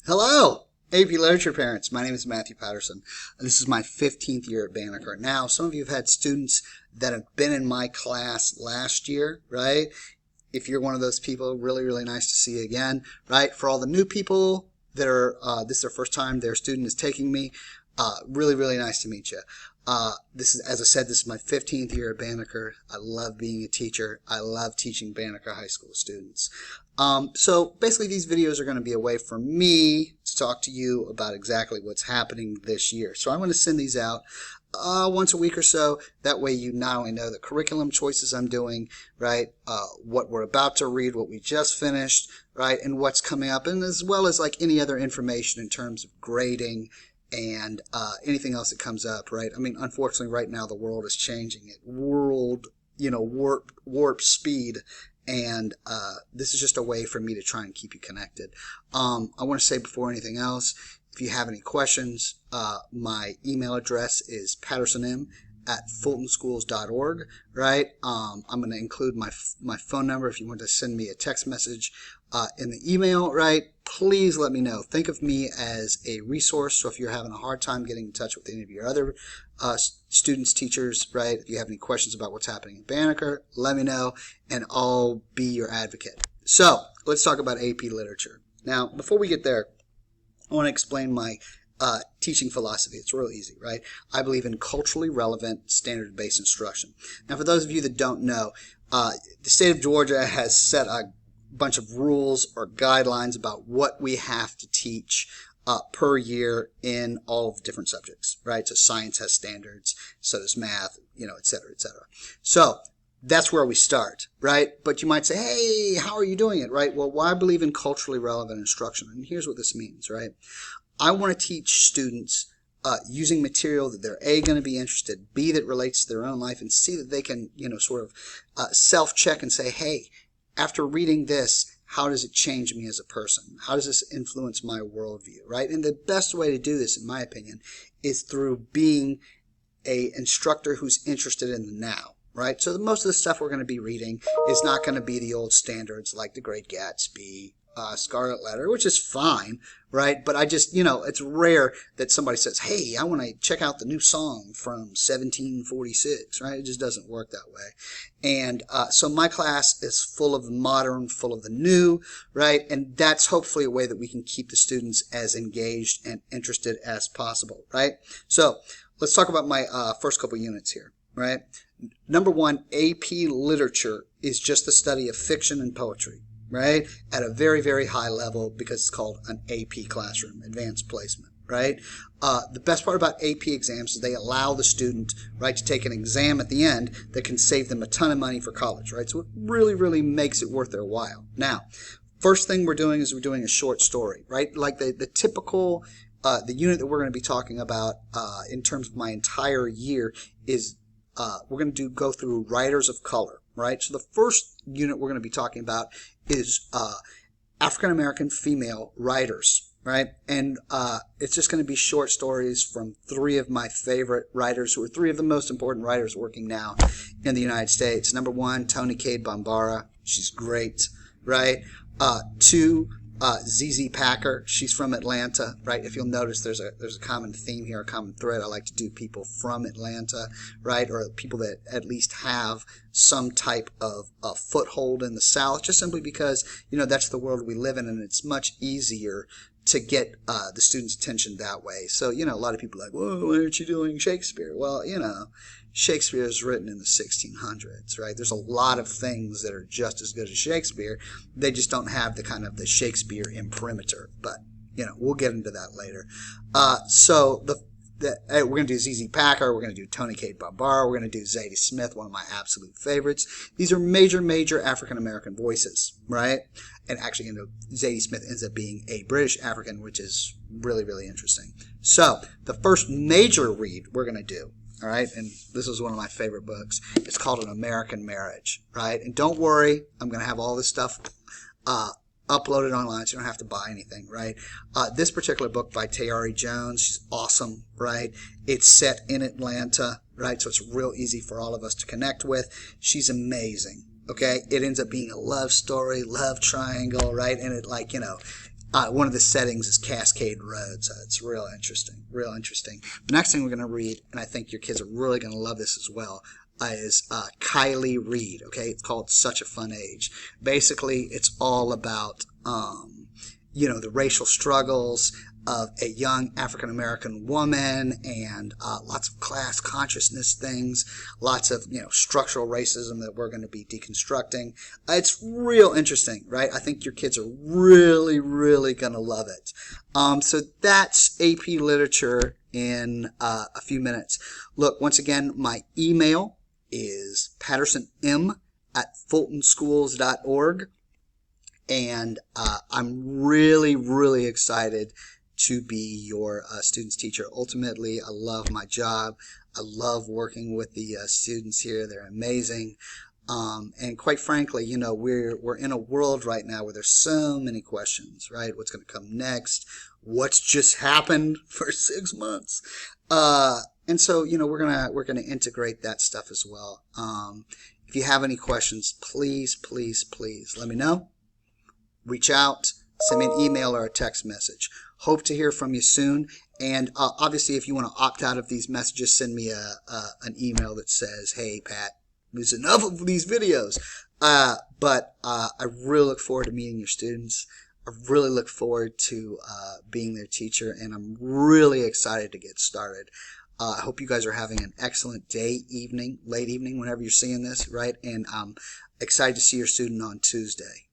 Hello, AP Literature parents. My name is Matthew Patterson. This is my 15th year at Banneker. Now, some of you have had students that have been in my class last year, right? If you're one of those people, really, really nice to see you again, right? For all the new people that are, this is their first time their student is taking me, really, really nice to meet you. This is, as I said, this is my 15th year at Banneker. I love being a teacher. I love teaching Banneker High School students. So basically these videos are going to be a way for me to talk to you about exactly what's happening this year. So I'm going to send these out once a week or so. That way you not only know the curriculum choices I'm doing, right, what we're about to read, what we just finished, right, and what's coming up, and as well as like any other information in terms of grading and anything else that comes up, right? I mean, unfortunately, right now the world is changing at warp speed, and this is just a way for me to try and keep you connected. I want to say before anything else, if you have any questions, my email address is pattersonim@fultonschools.org, right? I'm going to include my phone number if you want to send me a text message in the email, right? Please let me know. Think of me as a resource. So if you're having a hard time getting in touch with any of your other students, teachers, right? If you have any questions about what's happening in Banneker, let me know, and I'll be your advocate. So let's talk about AP Literature. Now, before we get there, I want to explain my teaching philosophy. It's real easy, right? I believe in culturally relevant, standard-based instruction. Now, for those of you that don't know, the state of Georgia has set a bunch of rules or guidelines about what we have to teach per year in all of the different subjects, right? So science has standards, so does math, et cetera, et cetera. So that's where we start, right? But you might say, hey, how are you doing it, right? Well, I believe in culturally relevant instruction, and here's what this means, right? I want to teach students using material that they're A, going to be interested, B, that relates to their own life, and C, that they can, sort of self-check and say, hey, after reading this, how does it change me as a person? How does this influence my worldview, right? And the best way to do this, in my opinion, is through being an instructor who's interested in the now, right? So most of the stuff we're going to be reading is not going to be the old standards like The Great Gatsby, Scarlet Letter, which is fine, right? But I just, it's rare that somebody says, hey, I want to check out the new song from 1746, right? It just doesn't work that way. And so my class is full of the modern, full of the new, right? And that's hopefully a way that we can keep the students as engaged and interested as possible, right? So let's talk about my first couple units here, right? Number one, AP Literature is just the study of fiction and poetry, right, at a very, very high level, because it's called an AP classroom, advanced placement, right? The best part about AP exams is they allow the student, right, to take an exam at the end that can save them a ton of money for college, right? So it really, really makes it worth their while. Now, first thing we're doing is we're doing a short story, right? Like the typical, the unit that we're going to be talking about in terms of my entire year is we're going to go through writers of color, right? So the first unit we're going to be talking about is African-American female writers, right? And it's just going to be short stories from three of my favorite writers, who are three of the most important writers working now in the United States. Number one, Toni Cade Bambara. She's great, right? Two, ZZ Packer. She's from Atlanta, right? If you'll notice, there's a common theme here, a common thread. I like to do people from Atlanta, right? Or people that at least have some type of a foothold in the South, just simply because, that's the world we live in, and it's much easier to get the students' attention that way. So, a lot of people are like, whoa, why aren't you doing Shakespeare? Well, Shakespeare is written in the 1600s, right? There's a lot of things that are just as good as Shakespeare. They just don't have the kind of the Shakespeare imprimatur. But, we'll get into that later. So we're going to do ZZ Packer. We're going to do Toni Cade Bambara. We're going to do Zadie Smith, one of my absolute favorites. These are major, major African-American voices, right? And actually, Zadie Smith ends up being a British African, which is really, really interesting. So the first major read we're going to do, all right, and this is one of my favorite books. It's called An American Marriage, right? And don't worry, I'm going to have all this stuff uploaded online, so you don't have to buy anything, right? This particular book by Tayari Jones, she's awesome, right? It's set in Atlanta, right? So it's real easy for all of us to connect with. She's amazing, okay? It ends up being a love story, love triangle, right? And it, one of the settings is Cascade Road, so it's real interesting, real interesting. The next thing we're going to read, and I think your kids are really going to love this as well, is Kylie Reed. Okay, it's called Such a Fun Age. Basically, it's all about the racial struggles of a young African American woman, and lots of class consciousness things, lots of structural racism that we're going to be deconstructing. It's real interesting, right? I think your kids are really, really going to love it. So that's AP Literature in a few minutes. Look, once again, my email is pattersonm@fultonschools.org, and I'm really, really excited to be your student's teacher. Ultimately, I love my job. I love working with the students here. They're amazing. And quite frankly, we're in a world right now where there's so many questions, right? What's going to come next? What's just happened for 6 months? And so, we're gonna integrate that stuff as well. If you have any questions, please, please, please let me know. Reach out, send me an email or a text message. Hope to hear from you soon. And obviously, if you want to opt out of these messages, send me an email that says, "Hey, Pat, there's enough of these videos." But I really look forward to meeting your students. I really look forward to being their teacher, and I'm really excited to get started. I hope you guys are having an excellent day, evening, late evening, whenever you're seeing this, right? And I'm excited to see your student on Tuesday.